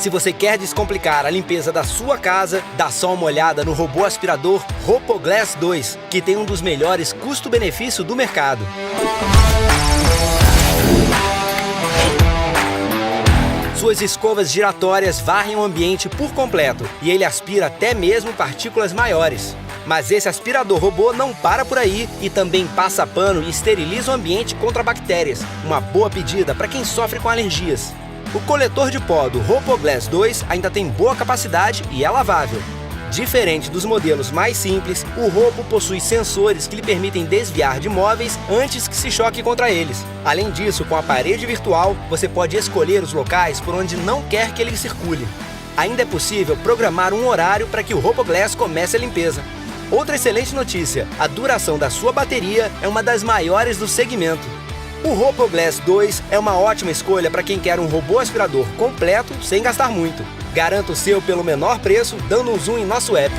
Se você quer descomplicar a limpeza da sua casa, dá só uma olhada no robô aspirador Rhopoglass 2, que tem um dos melhores custo-benefício do mercado. Suas escovas giratórias varrem o ambiente por completo e ele aspira até mesmo partículas maiores. Mas esse aspirador robô não para por aí e também passa pano e esteriliza o ambiente contra bactérias. Uma boa pedida para quem sofre com alergias. O coletor de pó do Rhopoglass 2 ainda tem boa capacidade e é lavável. Diferente dos modelos mais simples, o Rhopo possui sensores que lhe permitem desviar de móveis antes que se choque contra eles. Além disso, com a parede virtual, você pode escolher os locais por onde não quer que ele circule. Ainda é possível programar um horário para que o Rhopoglass comece a limpeza. Outra excelente notícia, a duração da sua bateria é uma das maiores do segmento. O Rhopoglass 2 é uma ótima escolha para quem quer um robô aspirador completo sem gastar muito. Garanta o seu pelo menor preço dando um zoom em nosso app.